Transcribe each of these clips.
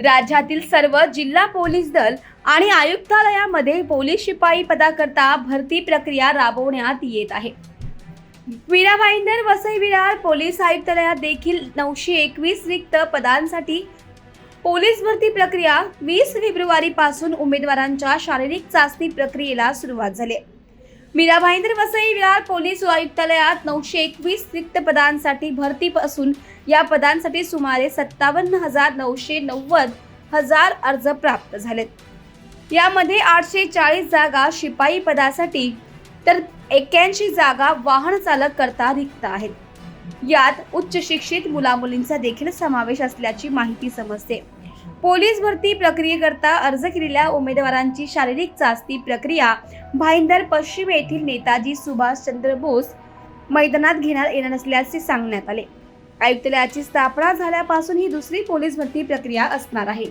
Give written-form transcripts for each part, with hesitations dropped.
राज्यातील सर्व जिल्हा पोलीस दल आणि आयुक्तालयामध्ये पोलीस शिपाई पदाकरता भरती प्रक्रिया राबवण्यात येत आहे। वीरा भाईंदर वसई विरार पोलीस आयुक्तालयात देखील 921 रिक्त पदांसाठी पोलीस भरती प्रक्रिया 20 फेब्रुवारी पासून उमेदवारांच्या शारीरिक चाचणी प्रक्रियेला सुरुवात झाली। वीरा भाईंदर वसई विरार पोलीस आयुक्तालयात 921 रिक्त पदांसाठी भरती असून या पदांसाठी सुमारे 57,990 अर्ज प्राप्त झालेत। यामध्ये 840 जागा शिपाई पदासाठी तर 81 जागा वाहन चालक करता रिक्त आहेत। यात उच्च शिक्षित मुलामुलींचा देखील समावेश असल्याची माहिती समजते। पोलीस भरती प्रक्रियेकरता अर्ज केलेल्या उमेदवारांची शारीरिक चाचणी प्रक्रिया भाईंदर पश्चिम येथील नेताजी सुभाषचंद्र बोस मैदानात घेण्यात येणार असल्याचे सांगण्यात आले। आयुक्तालयाची स्थापना झाल्यापासून ही दुसरी पोलीस भरती प्रक्रिया असणार आहे।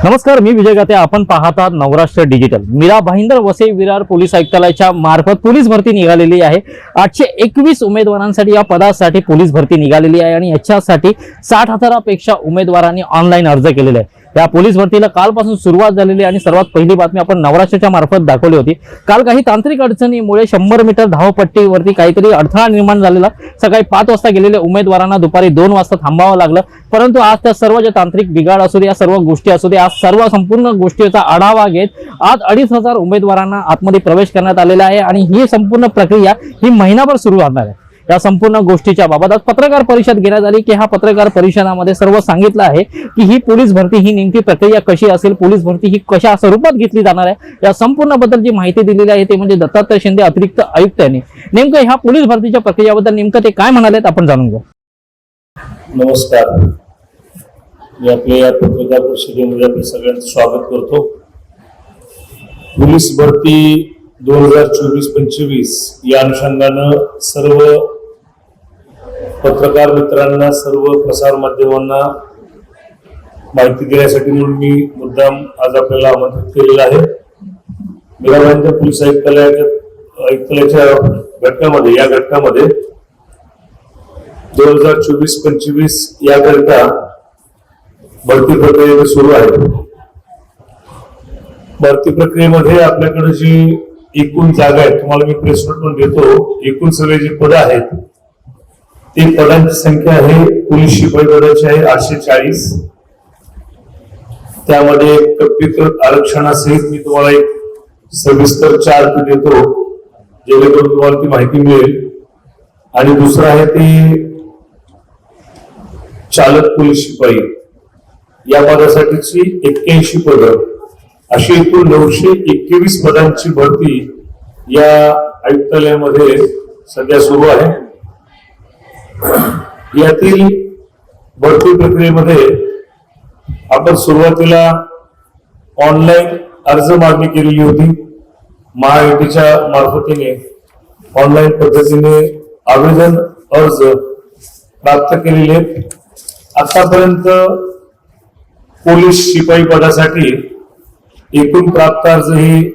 नमस्कार, मी विजय गाते। आपण पाहतात नवराष्ट्र डिजिटल। मीरा भाईंदर वसई विरार पोलीस आयुक्तालयाच्या मार्फत पोलीस भरती निघालेली आहे। 821 उमेदवारांसाठी या पदासाठी पोलीस भरती निघालेली आहे आणि याच्यासाठी 60,000पेक्षा उमेदवारांनी ऑनलाईन अर्ज केलेले आहे। या पोलीस भरतीला कालपासून सुरुवात झालेली आणि सर्वात पहिली बातमी आपण नवराष्ट्राच्या मार्फत दाखवली होती। काल काही तांत्रिक अडचणीमुळे 100 मीटर धावपट्टीवरती काहीतरी अडथळा निर्माण झालेला। सकाळी 5 वाजता गेलेल्या उमेदवारांना दुपारी 2 वाजता थांबावं लागलं, परंतु आज त्या सर्व जे तांत्रिक बिघाड असू दे, या सर्व गोष्टी असू दे, आज सर्व संपूर्ण गोष्टीचा आढावा घेत आज 2,500 उमेदवारांना आतमध्ये प्रवेश करण्यात आलेला आहे आणि ही संपूर्ण प्रक्रिया ही महिनाभर सुरू राहणार आहे। या संपूर्ण गोष्टीच्या बाबत आज पत्रकार परिषद घेण्यात आली की हा पत्रकार परिषदामध्ये सर्व सांगितलं आहे की ही पोलीस भरती ही नेमकी प्रक्रिया कशी असेल, पोलीस भरती ही कशा स्वरूपात घेतली जाणार आहे, या संपूर्ण बद्दल जी माहिती दिलेली आहे ते म्हणजे दत्तात्रय शिंदे अतिरिक्त आयुक्त यांनी। नेमकं ह्या पोलीस भरतीच्या प्रक्रियेबद्दल नेमकं ते काय म्हणालेत आपण जाणून घेऊ। नमस्कार, मी आपल्या या पत्रकार परिषदेमध्ये आपलं सगळ्यांचं स्वागत करतो। पोलीस भरती 2024-25 या अनुषंगानं सर्व पत्रकार मित्रांना, सर्व प्रसार माध्यमांना माहिती देण्यासाठी म्हणून मी मुद्दाम आज आपल्याला आमंत्रित केलेलं आहे। मीरा भाईंदर पोलीस आयुक्तालयाच्या घटकामध्ये या घटकामध्ये 2024-25 याकरिता भरती प्रक्रिया सुरू आहे। भरती प्रक्रियेमध्ये आपल्याकडे जी एकूण जागा आहे, तुम्हाला मी प्रेस नोट पण देतो, एकूण सगळे जे पद आहेत ते पदांची संख्या आहे पोलीस शिपाई पदाची आहे 840। त्यामध्ये कल्पित आरक्षणासहित मी तुम्हाला एक सविस्तर चार्ट देतो जेणेकरून तुम्हाला ती माहिती मिळेल। आणि दुसरं आहे ते चालक पोलीस शिपाई या पदासाठीची 81 पदं, अशी एकूण 921 पदांची भरती या आयुक्तालयामध्ये सध्या सुरू आहे। यातील भरती प्रक्रियेमध्ये आपण सुरुवातीला ऑनलाईन अर्ज मागणी केलेली होती। महायुतीच्या मार्फतीने ऑनलाईन पद्धतीने आवेदन अर्ज प्राप्त केलेले। आतापर्यंत पोलीस शिपाई पदासाठी एकूण प्राप्त अर्ज ही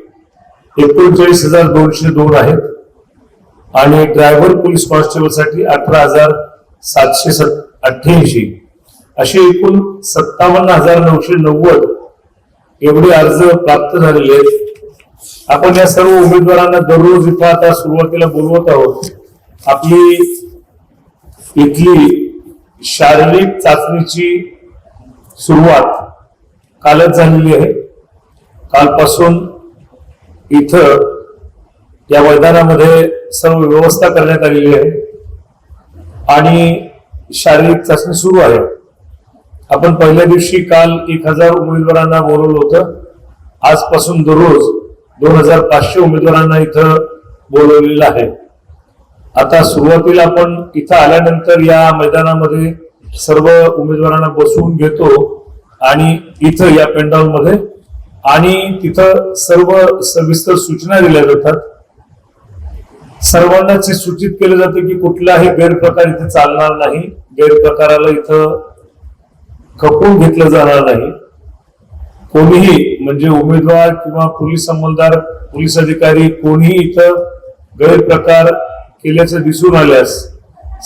39,202 आहेत आणि ड्रायव्हर पोलीस कॉन्स्टेबल साठी 18,788 अशी एकूण 57,990 एवढे अर्ज प्राप्त झालेले आहेत। आपण या सर्व उमेदवारांना दररोज इथं आता सुरुवातीला बोलवत आहोत। आपली इथली शारीरिक चाचणीची सुरुवात कालच झालेली आहे। कालपासून इथं या मैदानामध्ये सर्व व्यवस्था करण्यात आलेली आहे आणि शारीरिक चाचणी सुरू आहे। आपण पहिल्या दिवशी काल 1,000 उमेदवारांना बोलवलं होतं। आजपासून दररोज 2,500 उमेदवारांना इथं बोलवलेलं आहे। आता सुरुवातीला आपण इथं आल्यानंतर या मैदानामध्ये सर्व उमेदवारांना बसवून घेतो आणि इथं या पेंडॉलमध्ये आणि तिथं सर्व सविस्तर सूचना दिल्या जातात। सर्वांनाच सूचित केलं जातं की कुठलाही गैरप्रकार इथे चालणार नाही, गैरप्रकाराला इथं खपवून घेतलं जाणार नाही। कोणीही म्हणजे उमेदवार किंवा पोलीस अंमलदार, पोलीस अधिकारी कोणीही इथं गैरप्रकार केल्याचं दिसून आल्यास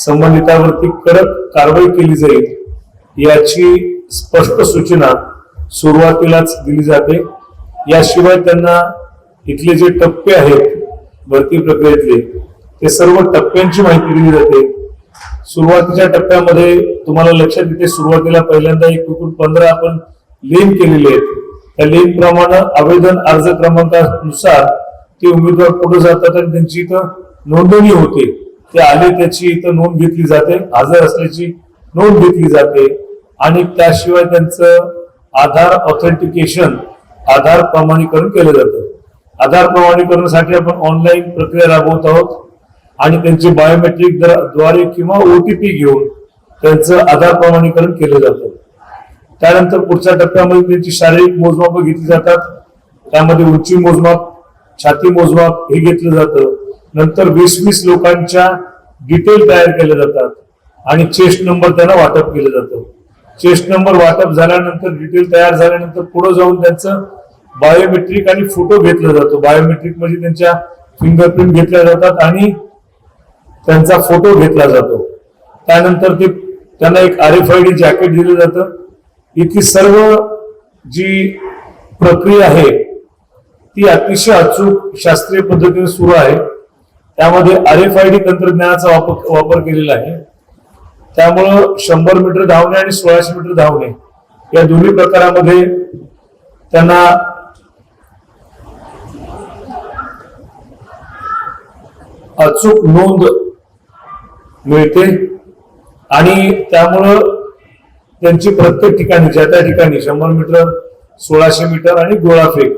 संबंधितावरती कडक कारवाई केली जाईल याची स्पष्ट सूचना सुरुवातीलाच दिली जाते. याशिवाय त्यांना इथले जे टप्पे आहेत भरती प्रक्रियेतले ते सर्व टप्प्यांची माहिती दिली जाते. सुरुवातीच्या टप्प्यामध्ये तुम्हाला लक्षात येते, सुरुवातीला पहिल्यांदा एकूण 15 आपण लेन केलेले आहेत. त्या लेन प्रमाणे आवेदन अर्ज क्रमांकानुसार ते उमेदवार पुढे जातात आणि त्यांची इथं नोंदणी होते. ते आले त्याची इथं नोंद घेतली जाते, हजर असल्याची नोंद घेतली जाते आणि त्याशिवाय त्यांचं आधार ऑथेंटिकेशन, आधार प्रमाणीकरण केलं जातं. आधार प्रमाणीकरणासाठी आपण ऑनलाईन प्रक्रिया राबवत आहोत आणि त्यांचे बायोमेट्रिक द्वारे किंवा OTP घेऊन त्यांचं आधार प्रमाणीकरण केलं जातं. त्यानंतर पुढच्या टप्प्यामध्ये त्यांची शारीरिक मोजमाप घेतली जातात. त्यामध्ये उंची मोजमाप, छाती मोजमाप हे घेतलं जातं. नंतर 20-20 लोकांच्या डिटेल तयार केल्या जातात आणि चेस्ट नंबर त्यांना वाटप केलं जातं. चेस्ट नंबर वाटप झाल्यानंतर, डिटेल तयार झाल्यानंतर पुढे जाऊन त्यांचं बायोमेट्रिक आणि फोटो घेतला जातो. बायोमेट्रिक म्हणजे त्यांच्या फिंगरप्रिंट घेतल्या जातात आणि त्यांचा फोटो घेतला जातो. त्यानंतर त्यांना एक RFID जॅकेट दिलं जातं. इथली सर्व जी प्रक्रिया आहे ती अतिशय अचूक शास्त्रीय पद्धतीने सुरू आहे. त्यामध्ये RFID तंत्रज्ञानाचा वापर केलेला आहे. त्यामुळं 100 मीटर धावणे आणि 1600 मीटर धावणे या दोन्ही प्रकारामध्ये त्यांना अचूक नोंद मिळते आणि त्यामुळं त्यांची प्रत्येक ठिकाणी, ज्या त्या ठिकाणी 100 मीटर, 1600 मीटर आणि गोळाफेक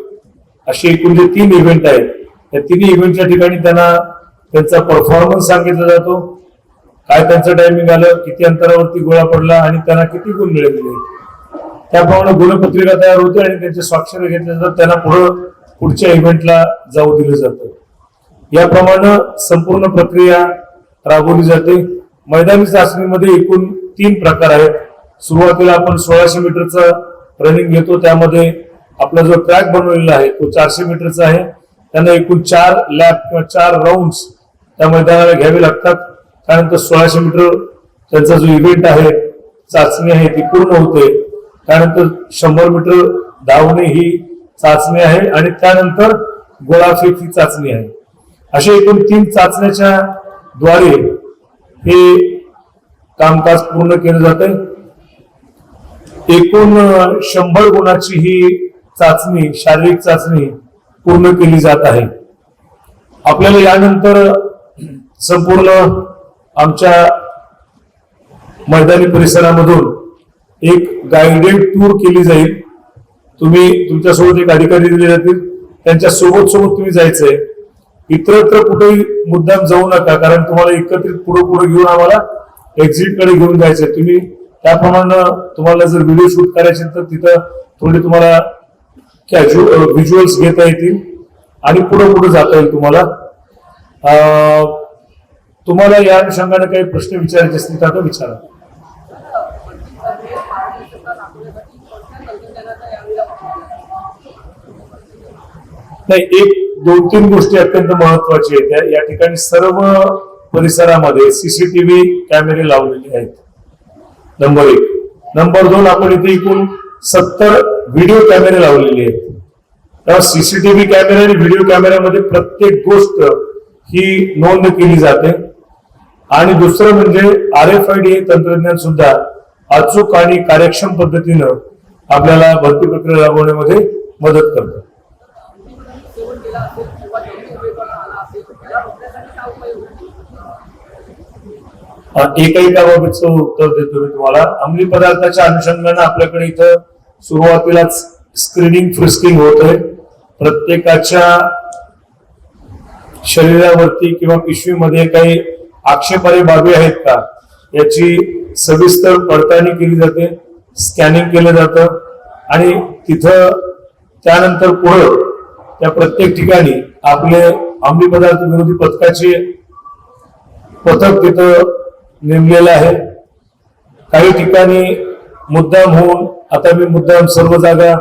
असे एकूण जे 3 इव्हेंट आहेत, या तिन्ही इव्हेंटच्या ठिकाणी त्यांना त्यांचा परफॉर्मन्स सांगितला जातो. काय त्यांचं टायमिंग आलं, किती अंतरावरती गोळा पडला आणि त्यांना किती गुण मिळाले, त्याप्रमाणे गुणपत्रिका तयार होते आणि त्यांचे स्वाक्षरी घेतले जातात. त्यांना पुढच्या इव्हेंटला जाऊ दिलं जातं. याप्रमाणे संपूर्ण प्रक्रिया राबवली जाते. मैदानी चाचणीमध्ये एकूण 3 प्रकार आहेत. सुरुवातीला आपण 1600 मीटरचं रनिंग घेतो. त्यामध्ये आपला जो ट्रॅक बनवलेला आहे तो 400 मीटरचा आहे. त्यांना एकूण 4 लॅप किंवा 4 राऊंड्स त्या मैदानाला घ्यावे लागतात. त्यानंतर 1600 मीटर त्यांचा जो इव्हेंट आहे, चाचणी आहे, ती पूर्ण होते. त्यानंतर 100 मीटर धावणे ही चाचणी आहे आणि त्यानंतर गोळाफेक ही चाचणी आहे. अशा एकूण 3 चाचण्याच्या द्वारे हे कामकाज पूर्ण केलं जाते. एकूण 100 गुणाची ही चाचणी, शारीरिक चाचणी पूर्ण केली जात आहे. आपल्याला यानंतर संपूर्ण आमच्या मैदानी परिसरामधून एक गाइडेड टूर केली जाईल. तुमच्यासोबत एक अधिकारी दिले जातील, त्यांच्या सोबत तुम्ही जायचंय. इतरत्र कुठेही मुद्दाम जाऊ नका, कारण तुम्हाला एकत्रित पुढे घेऊन आम्हाला एक्झिट कडे घेऊन जायचंय. तुम्ही त्याप्रमाणे तुम्हाला जर व्हिडिओ शूट करायचे तर तिथं थोडी तुम्हाला व्हिज्युअल्स घेता येतील आणि पुढे जाता येईल तुम्हाला. तुम्हाला या अनुषंगाने काही प्रश्न विचारायचे असतील तर आता विचारा. नाही, 1-2-3 गोष्टी अत्यंत महत्वाच्या आहेत. या ठिकाणी सर्व परिसरामध्ये CCTV कॅमेरे लावलेले आहेत, नंबर 1. नंबर 2, आपण इथे एकूण 70 व्हिडिओ कॅमेरे लावलेले आहेत. तेव्हा CCTV कॅमेरा आणि व्हिडिओ कॅमेऱ्यामध्ये प्रत्येक गोष्ट ही नोंद केली जाते. आणि दुसरं म्हणजे RFID हे तंत्रज्ञान सुद्धा अचूक आणि कार्यक्षम पद्धतीनं आपल्याला भरती प्रक्रिया राबवण्यामध्ये मदत करतं. एकाबाबतचं उत्तर देतो मी तुम्हाला. अंमली पदार्थाच्या अनुषंगाने आपल्याकडे इथं सुरुवातीलाच स्क्रीनिंग फ्रिस्किंग होतंय. प्रत्येकाच्या शरीरावरती किंवा पिशवीमध्ये काही आक्षेपार्ह बाबी आहेत का याची सविस्तर पडताळणी केली जाते, स्कॅनिंग केलं जातं आणि तिथं त्यानंतर पुढे त्या प्रत्येक ठिकाणी आपले अंमली पदार्थ विरोधी पथकाचे पथक तिथं नेमलेलं आहे. काही ठिकाणी मुद्दाम होऊन, आता मी मुद्दाम सर्व जागा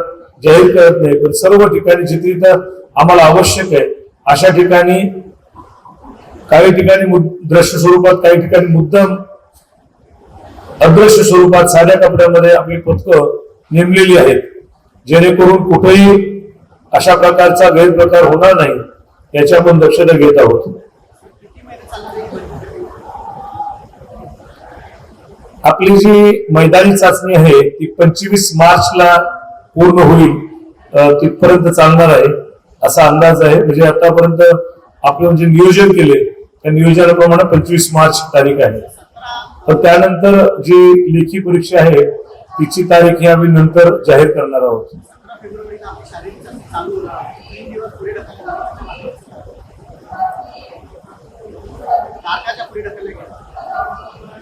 जाहीर करत नाही, पण सर्व ठिकाणी जिथे आम्हाला आवश्यक आहे अशा ठिकाणी काही ठिकाणी दृश्य स्वरूपात, काही ठिकाणी मुद्दाम अदृश्य स्वरूपात साध्या कपड्यामध्ये आपली पथकं नेमलेली आहेत, जेणेकरून कुठेही अशा प्रकारचा गैरप्रकार होणार नाही याची आपण दक्षता घेत आहोत. आपली जी मैदानी चाचणी आहे ती 25 मार्चला पूर्ण होईल, तिथपर्यंत चालणार आहे असा अंदाज आहे. म्हणजे आतापर्यंत आपलं जे नियोजन केले त्या नियोजनाप्रमाणे 25 मार्च तारीख आहे. तर त्यानंतर जी लेखी परीक्षा आहे तिची तारीख ही आम्ही नंतर जाहीर करणार आहोत.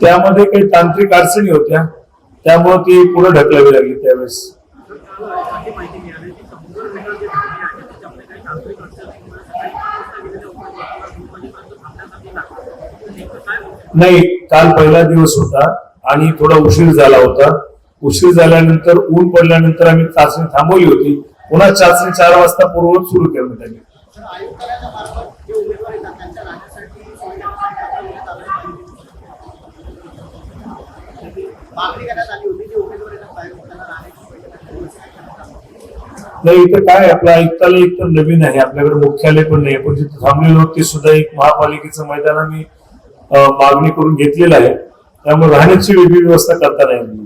त्यामध्ये काही तांत्रिक अडचणी होत्या, त्यामुळे ती पुढे ढकलावी लागली त्यावेळेस. नाही, काल पहिला दिवस होता आणि थोडा उशीर झाला होता. उशीर झाल्यानंतर ऊन पडल्यानंतर आम्ही चाचणी थांबवली होती. पुन्हा चाचणी 4 वाजता पूर्ववत सुरू करण्यात आली. नाही, इथं काय आपलं आयुक्तालय एकदम नवीन आहे, आपल्याकडे मुख्यालय पण नाही. पण जिथे थांबलेलो ते सुद्धा एक महापालिकेचं मैदान आम्ही मागणी करून घेतलेलं आहे, त्यामुळे राहण्याची वेगळी व्यवस्था करता नाही.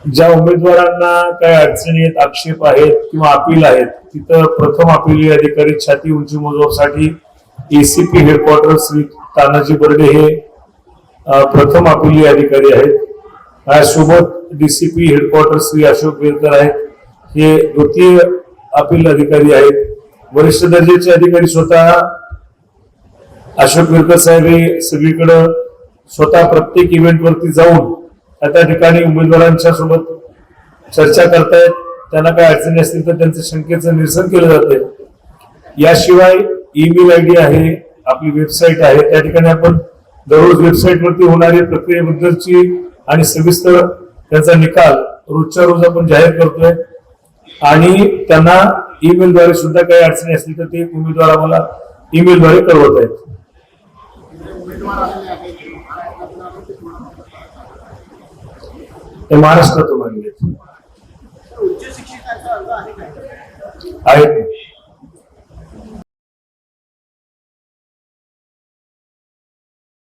ज्या उमेदवारांना काही अडचणी आहेत, आक्षेप आहेत किंवा अपील आहेत, तिथं प्रथम अपील अधिकारी छाती उंची मोजमापासाठी एसीपी हेडक्वार्टर श्री तानाजी बर्डे हे प्रथम अपील अधिकारी आहेत. सोबत डीसीपी हेडक्वार्टर श्री अशोक बेलकर आहेत, हे द्वितीय अपील अधिकारी आहेत. वरिष्ठ दर्जाचे अधिकारी स्वतः अशोक बेलकर साहेब हे सगळीकडे स्वतः प्रत्येक इव्हेंट वरती जाऊन त्या ठिकाणी उमेदवारांच्या सोबत चर्चा करतायत. त्यांना काही अडचणी असतील तर त्यांचं शंकेचं निरसन केलं जाते. याशिवाय ईमेल आयडी आहे, आपली वेबसाईट आहे, त्या ठिकाणी आपण दररोज वेबसाईट वरती होणारी प्रक्रियेबद्दलची आणि सविस्तर त्याचा निकाल रोजच्या रोज आपण जाहीर करतोय. आणि त्यांना ईमेलद्वारे सुद्धा काही अडचणी असतील तर ते उमेदवार आम्हाला ईमेलद्वारे कळवत आहेत. ते महाराष्ट्रातून आलेले आहेत.